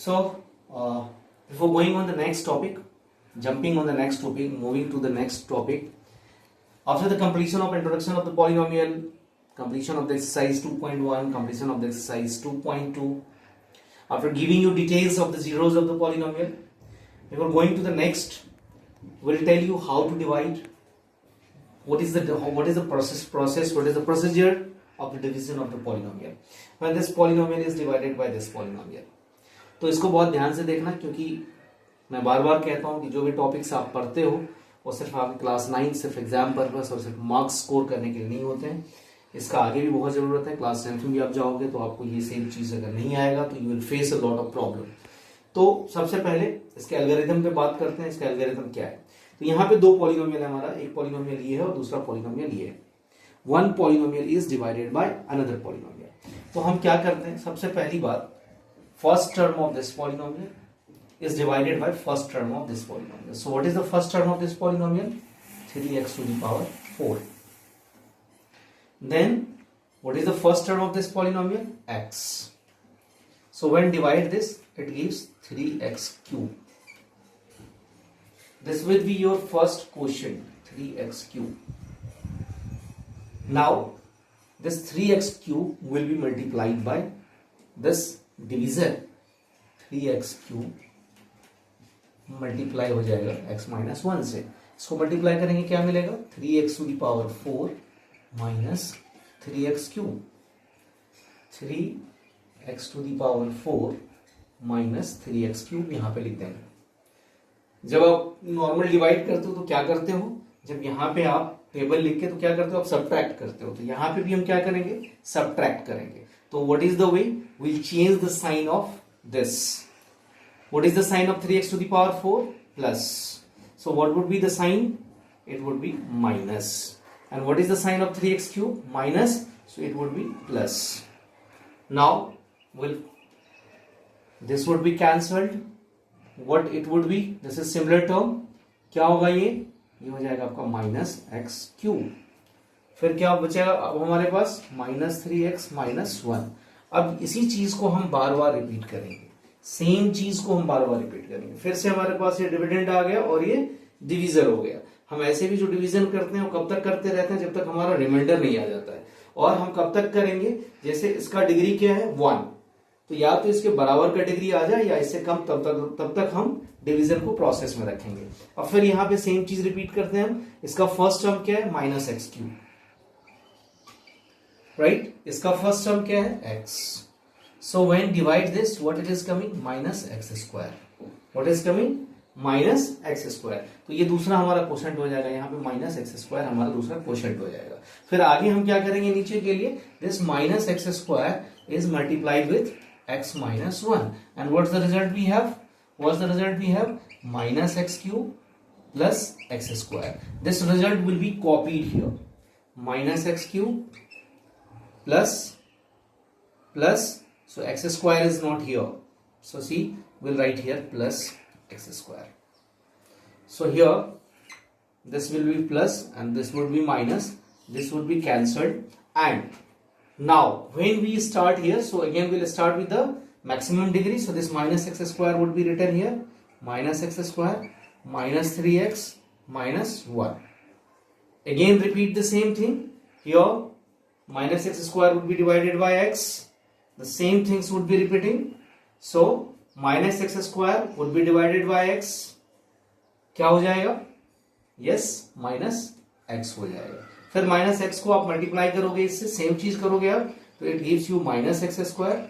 So, before going on the next topic, jumping on the next topic, moving to the next topic, after the completion of introduction of the polynomial, completion of the exercise 2.1, completion of the exercise 2.2, after giving you details of the zeros of the polynomial, before going to the next, we'll tell you how to divide, what is the process, what is the procedure of the division of the polynomial when this polynomial is divided by this polynomial. तो इसको बहुत ध्यान से देखना, क्योंकि मैं बार बार कहता हूं कि जो भी टॉपिक्स आप पढ़ते हो वो सिर्फ आपकी क्लास 9 सिर्फ एग्जाम पर्पस और सिर्फ मार्क्स स्कोर करने के लिए नहीं होते हैं. इसका आगे भी बहुत जरूरत है. क्लास 10th में भी आप जाओगे तो आपको ये सेम चीज अगर नहीं आएगा तो you will face a lot of problem. तो सबसे पहले इसके एल्गोरिथम पे बात करते हैं. इसका एल्गोरिथम क्या है? तो यहाँ पे दो पॉलिनोमियल है हमारा, एक पॉलिनोमियल ये है और दूसरा पॉलिनोमियल ये है. One polynomial is divided by another polynomial. तो हम क्या करते हैं, सबसे पहली बात, first term of this polynomial is divided by first term of this polynomial. So what is the first term of this polynomial? 3x to the power 4. Then what is the first term of this polynomial? X. So when divide this, it gives 3x cube. This will be your first quotient, 3x cube. Now this 3x cube will be multiplied by this division 3x cube multiply हो जाएगा x minus 1 से. इसको multiply करेंगे क्या मिलेगा? 3x to the power 4 minus 3x cube. 3x to the power 4 minus 3x cube यहां पे लिख देंगे. जब आप नॉर्मल डिवाइड करते हो तो क्या करते हो, जब यहां पे आप टेबल लिख के तो क्या करते हो, आप सब्ट्रैक्ट करते हो. तो यहां पे भी हम क्या करेंगे, सब्ट्रैक्ट करेंगे. So what is the way? We'll change the sign of this. What is the sign of 3x to the power 4? Plus. So what would be the sign? It would be minus. And what is the sign of 3x cube? Minus. So it would be plus. Now, this would be cancelled. What it would be? This is similar term. क्या होगा ये? ये हो जाएगा आपका minus x cube. फिर क्या बचेगा अब हमारे पास? Minus 3x minus 1. अब इसी चीज को हम बार बार रिपीट करेंगे, सेम चीज को हम बार बार रिपीट करेंगे. फिर से हमारे पास ये डिविडेंड आ गया और ये डिवीजर हो गया. हम ऐसे भी जो डिवीजन करते हैं वो कब तक करते रहते हैं, जब तक हमारा रिमाइंडर नहीं आ जाता है. और हम कब तक करेंगे, जैसे इसका डिग्री क्या है 1, तो या तो इसके बराबर का डिग्री आ जाए या इससे कम, तब तक हम डिवीजन को प्रोसेस में रखेंगे. अब फिर यहाँ पे सेम चीज रिपीट करते हैं हम. इसका फर्स्ट टर्म क्या है? Minus x cube. राइट, इसका फर्स्ट टर्म क्या है? x. So when divide this, what it is coming? Minus x square. What is coming? Minus x square. तो ये दूसरा हमारा क्वोशंट हो जाएगा. यहाँ पे माइनस एक्स स्क्वायर हमारा दूसरा क्वोशंट हो जाएगा. फिर आगे हम क्या करेंगे नीचे के लिए? This minus x square is multiplied with x minus 1. And what's the result we have? What's the result we have? Minus x cube plus x square. This result will be copied here. Minus x cube plus, so x square is not here, so see, we'll write here plus x square. So here this will be plus and this would be minus, this would be cancelled. And now when we start here, so again we'll start with the maximum degree. So this minus x square would be written here, minus x square minus 3x minus 1. Again repeat the same thing here. Minus x square would be divided by x. The same things would be repeating. So minus x square would be divided by x. क्या हो जाएगा? Yes, minus x हो जाएगा. फिर minus x को आप multiply करोगे इससे, सेम चीज करोगे आप, तो it gives you minus x square.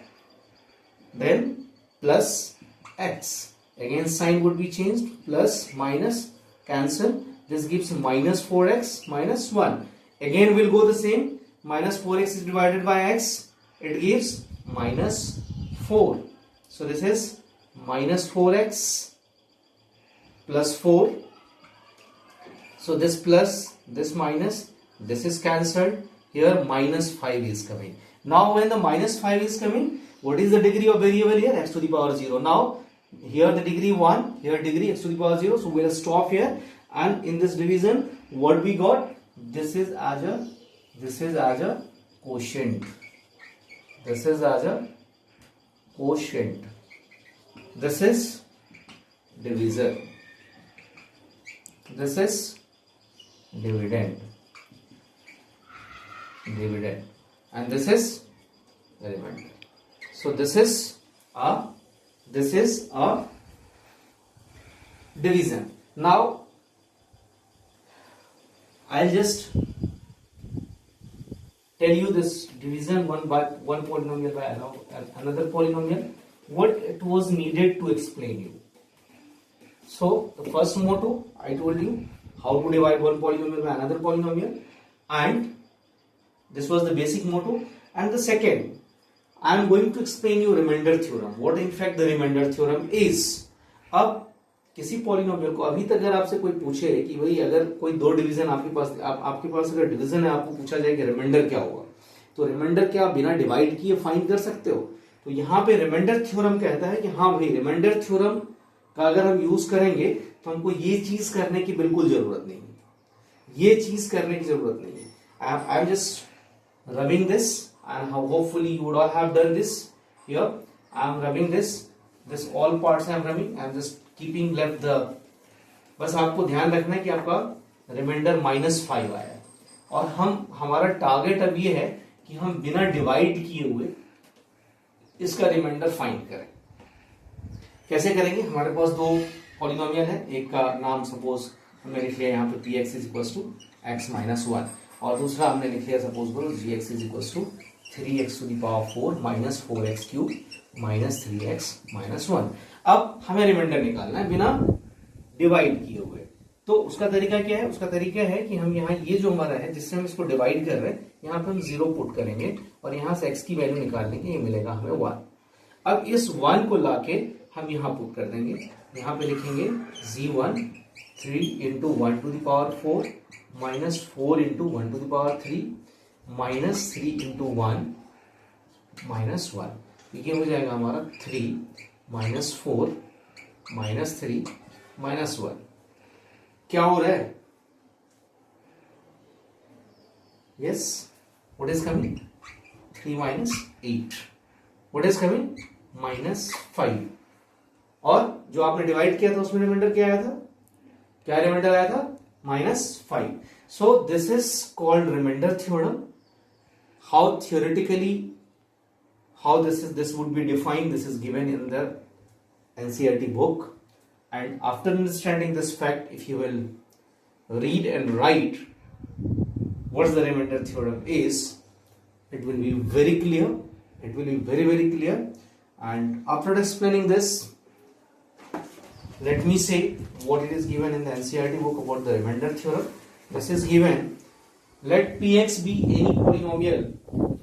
Then plus x. Again sign would be changed. Plus minus cancel. This gives minus 4x minus 1. Again we'll go the same. Minus 4x is divided by x, it gives minus 4. So this is minus 4x plus 4. So this plus, this minus, this is cancelled. Here minus 5 is coming. Now when the minus 5 is coming, what is the degree of variable here? X to the power 0. Now here the degree 1, here degree x to the power 0. So we'll stop here. And in this division, what we got? This is as a quotient. This is as a quotient. this is divisor, this is dividend, and this is remainder. So this is a division. Now I'll just tell you this division one polynomial by another polynomial, what it was needed to explain you. So the first motto I told you, how to divide one polynomial by another polynomial, and this was the basic motto. And the second, I am going to explain you remainder theorem, what in fact the remainder theorem is. अब किसी polynomial को अभी तक अगर आपसे कोई पूछे कि भाई अगर कोई दो डिवीजन आपके पास अगर डिवीजन है, आपको पूछा जाए कि रिमाइंडर क्या होगा, तो रिमाइंडर क्या आप बिना डिवाइड किए फाइंड कर सकते हो? तो यहाँ पे रिमाइंडर थ्योरम कहता है कि हाँ भाई, रिमाइंडर थ्योरम का अगर हम यूज करेंगे तो हमको ये चीज करने की बिल्कुल जरूरत नहीं है, ये चीज करने की जरूरत नहीं है. I am just rubbing this and hopefully you would all have done this. Here I am rubbing this all parts I am rubbing. I am just keeping left the, बस आपको ध्यान रखना है कि आपका रिमाइंडर -5 आया है, और हमारा टारगेट अब ये है कि हम बिना डिवाइड किए हुए इसका रिमाइंडर फाइंड करें. कैसे करेंगे? हमारे पास दो पॉलिनोमियल है, एक का नाम सपोज हमने लिख लिया यहाँ पे px = x-1, और दूसरा हमने लिख लिया सपोज करो gx = 3x⁴ - 4x³ - 3x-1. अब हमें रिमाइंडर निकालना है बिना डिवाइड किए हुए. तो उसका तरीका क्या है? उसका तरीका है कि हम यहाँ ये जो हमारा है जिससे हम इसको डिवाइड कर रहे हैं, यहाँ पे हम 0 पुट करेंगे और यहाँ से x की वैल्यू निकाल लेंगे, ये मिलेगा हमें 1. अब इस 1 को लाके हम यहाँ पुट कर देंगे, यहाँ पे लिखेंगे g1 3 × 1⁴ - 4 × 1⁴ - 3 × 1 - 1. ये हो जाएगा हमारा 3 - 4 - 3 - 1. क्या हो रहा है? Yes, what is coming? 3 - 8. What is coming? -5. और जो आपने डिवाइड किया था उसमें रिमाइंडर क्या आया था? क्या रिमाइंडर आया था? -5. So this is called remainder theorem. How theoretically, how this would be defined, this is given in the NCERT book. And after understanding this fact, if you will read and write what the remainder theorem is, it will be very clear. It will be very, very clear. And after explaining this, let me say what it is given in the NCERT book about the remainder theorem. This is given, let Px be any polynomial.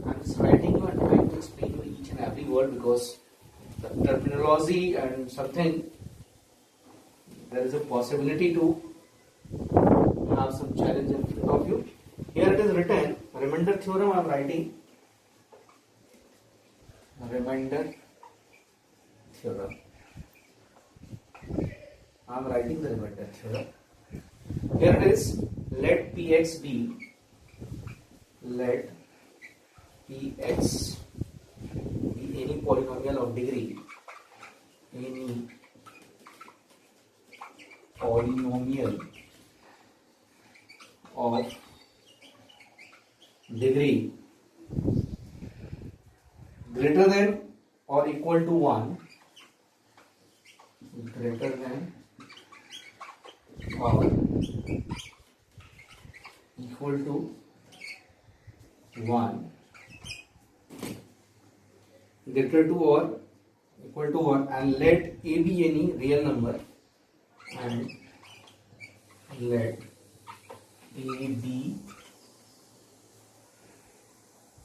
I am just writing and trying to explain you each and every word because the terminology and something, there is a possibility to have some challenge in front of you. Here it is written, remainder theorem. I am writing remainder theorem. I am writing the remainder theorem. Here it is, let Px be any polynomial of degree, any polynomial of degree greater than or equal to 1, greater than or equal to 1, greater to or equal to 1, and let a be any real number, and let a be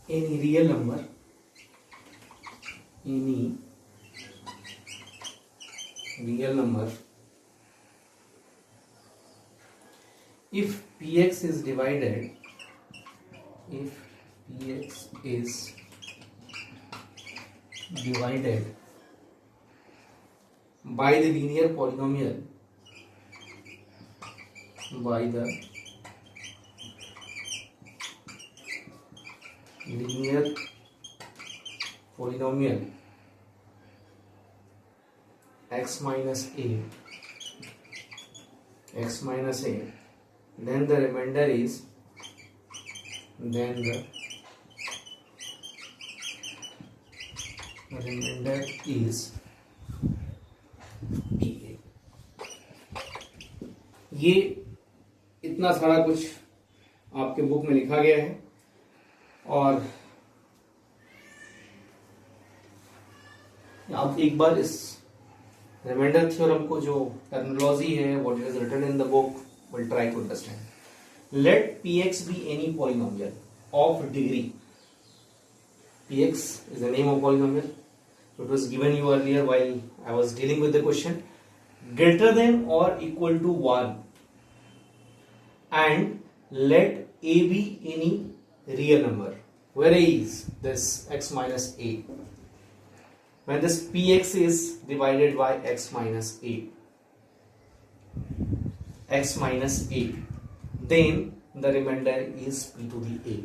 any real number, any real number if Px is divided, if Px is divided by the linear polynomial, by the linear polynomial x minus a, then the remainder is, pa. ये इतना सारा कुछ आपके book में लिखा गया है, और आप एक बार इस रिमाइंडर थ्योरम को जो टर्मिनोलॉजी है, what is written in the book, will try to understand. Let px be any polynomial of degree. px is the name of polynomial. It was given you earlier while I was dealing with the question. Greater than or equal to 1, and let a be any real number, where a is this x minus a. When this px is divided by x minus a, then the remainder is p to the a.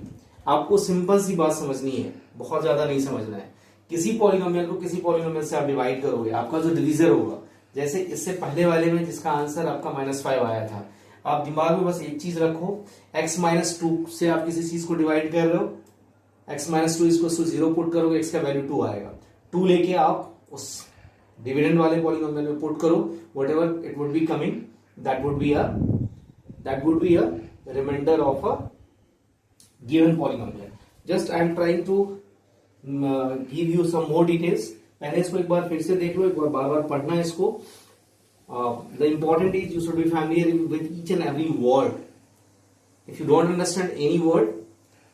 आपको simple सी बात समझनी है, बहुत ज्यादा नहीं समझना है. किसी पॉलिनोमियल को किसी पॉलिनोमियल से आप डिवाइड करोगे, आपका जो डिवीजर होगा, जैसे इससे पहले वाले में जिसका आंसर आपका -5 आया था, आप दिमाग में बस एक चीज रखो, x माइनस 2 से आप किसी चीज को डिवाइड कर रहे हो, x माइनस 2 इसको 0 पुट करोगे, x का वैल्यू 2 आएगा. 2 लेके आप उस डिविडेंड वाले पॉलिनोमियल में पुट करो, whatever it would be coming, that would be a remainder of a given polynomial. Just I am trying to give you some more details. पहले इसको एक बार फिर से देख लो, एक बार बार बार पढ़ना है इसको. The important is you should be familiar with each and every word. If you don't understand any word,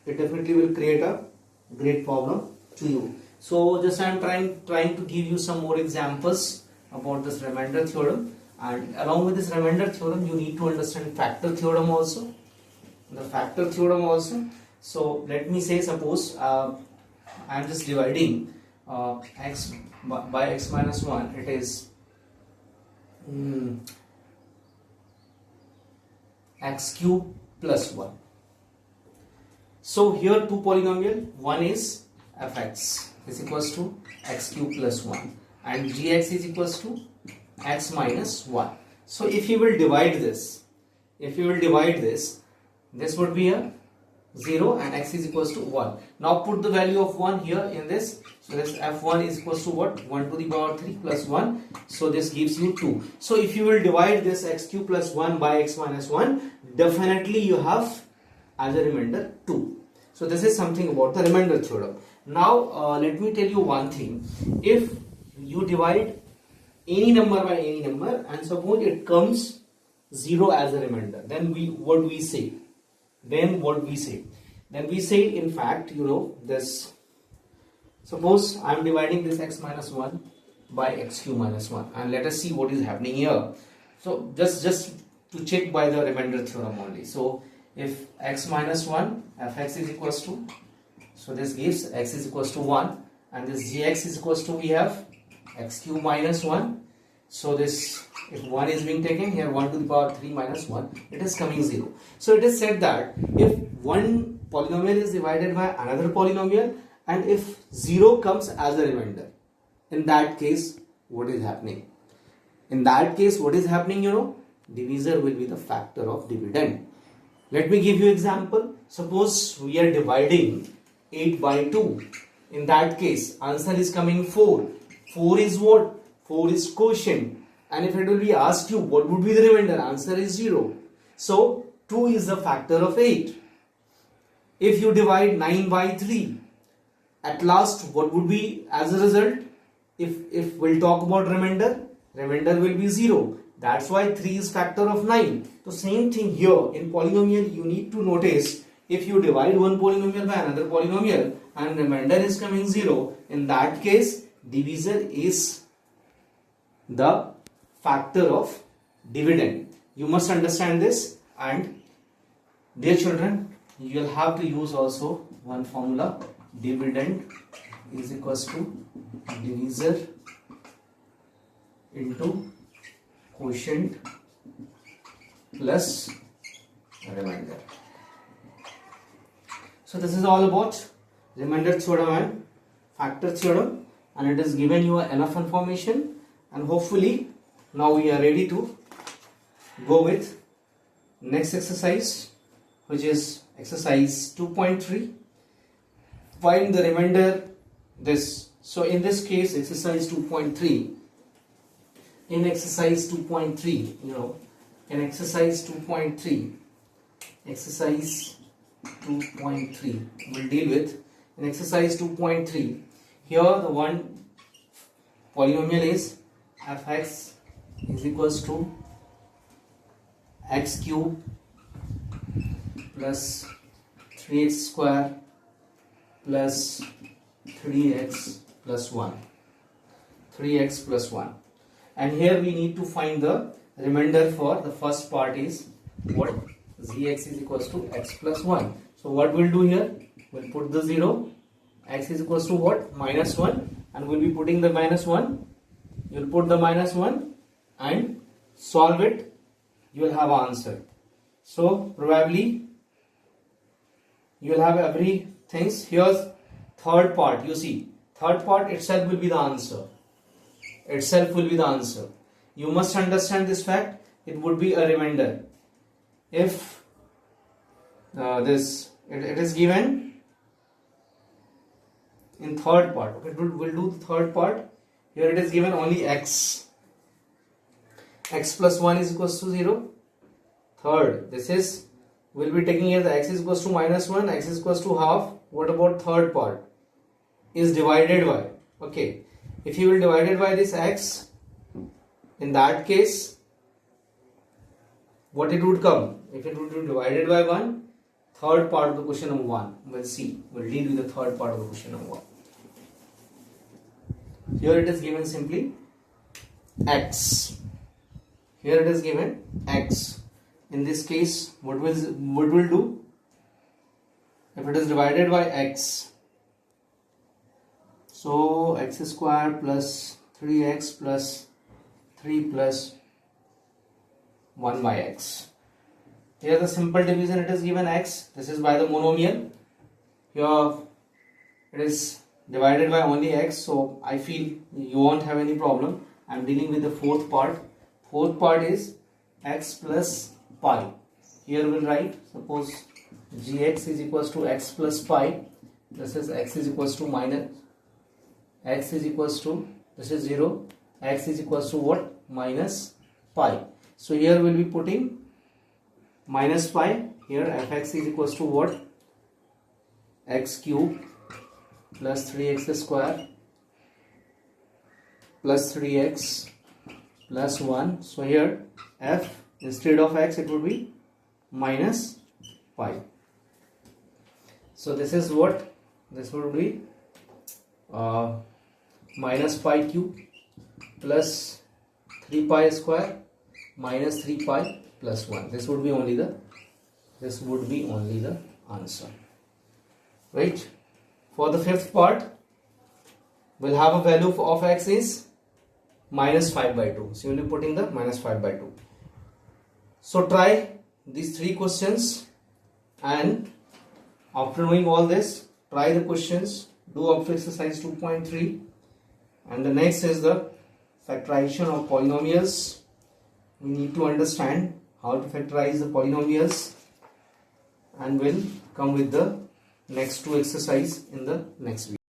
it definitely will create a great problem to you. So just I am trying to give you some more examples about this remainder theorem, and along with this remainder theorem you need to understand factor theorem also, the factor theorem also. So let me say, suppose I am just dividing x by x minus 1, it is x cube plus 1. So here two polynomial, one is fx is equals to x cube plus 1 and gx is equals to x minus 1. So if you will divide this, this would be a 0 and x is equals to 1. Now put the value of 1 here in this. So this f1 is equals to what? 1 to the power 3 plus 1. So this gives you 2. So if you will divide this x cube plus 1 by x minus 1, definitely you have as a remainder 2. So this is something about the remainder theorem. Now let me tell you one thing. If you divide any number by any number and suppose it comes 0 as a remainder, then what we say? Then we say, in fact, this. Suppose I am dividing this x minus 1 by x cube minus 1, and let us see what is happening here. So just to check by the remainder theorem only. So if x minus 1 fx is equals to, so this gives x is equals to 1, and this gx is equals to, we have x cube minus 1. So this, if 1 is being taken here, 1 to the power 3 minus 1, it is coming 0. So it is said that if one polynomial is divided by another polynomial and if 0 comes as a remainder, in that case what is happening? Divisor will be the factor of dividend. Let me give you example. Suppose we are dividing 8 by 2. In that case, answer is coming 4. 4 is what? 4 is quotient. And if it will be asked you what would be the remainder, answer is 0. So 2 is the factor of 8. If you divide 9 by 3, at last what would be as a result? If we'll talk about remainder will be 0. That's why 3 is factor of 9. So same thing here in polynomial, you need to notice, if you divide one polynomial by another polynomial and remainder is coming 0, in that case divisor is the factor of dividend. You must understand this, and dear children, you will have to use also one formula. Dividend is equals to divisor into quotient plus remainder. So this is all about remainder theorem and factor theorem, and it is given you enough information. and hopefully now we are ready to go with next exercise, which is exercise 2.3. Find the remainder this. So in this case, exercise 2.3, in exercise 2.3, in exercise 2.3 we'll deal with. In exercise 2.3, here the one polynomial is fx is equals to x cube plus 3x square plus 3x plus 1, and here we need to find the remainder for the first part is what? Gx is equals to x plus 1. So what we'll do here, we'll put the 0, x is equals to what? Minus 1, and we'll be putting the minus 1. You'll put the minus 1 and solve it, you will have an answer. So probably you will have everything. Here's third part, you see, third part itself will be the answer. You must understand this fact, it would be a remainder. If it is given in third part, okay, we'll do the third part. Here it is given only x plus 1 is equals to 0. Third, this is, we'll be taking here the x is equals to minus 1, x is equals to half. What about third part? Is divided by, okay, if you will divide it by this x, in that case what it would come? If it would be divided by 1, third part of the question number 1, we'll see, we'll deal with the third part of the question number 1. Here it is given simply x. Here it is given x. In this case, what we'll do? If it is divided by x, so x square plus 3x plus 3 plus 1 by x. Here the simple division, it is given x. This is by the monomial. Here it is divided by only x, so I feel you won't have any problem. I am dealing with the fourth part. Fourth part is x plus pi. Here we'll write, suppose gx is equals to x plus pi. This is x is equals to minus, x is equals to, this is 0, x is equals to what? Minus pi. So here we'll be putting minus pi. Here fx is equals to what? X cube plus 3x square plus 3x plus 1. So here f, instead of x it would be minus pi. So this is what? This would be minus pi cube plus 3 pi square minus 3 pi plus 1. This would be only the answer, right? For the fifth part, we'll have a value of x is minus 5 by 2. So you'll be putting the minus 5 by 2. So try these 3 questions, and after knowing all this, try the questions, do up to exercise 2.3, and the next is the factorization of polynomials. We need to understand how to factorize the polynomials, and we'll come with the next 2 exercises in the next video.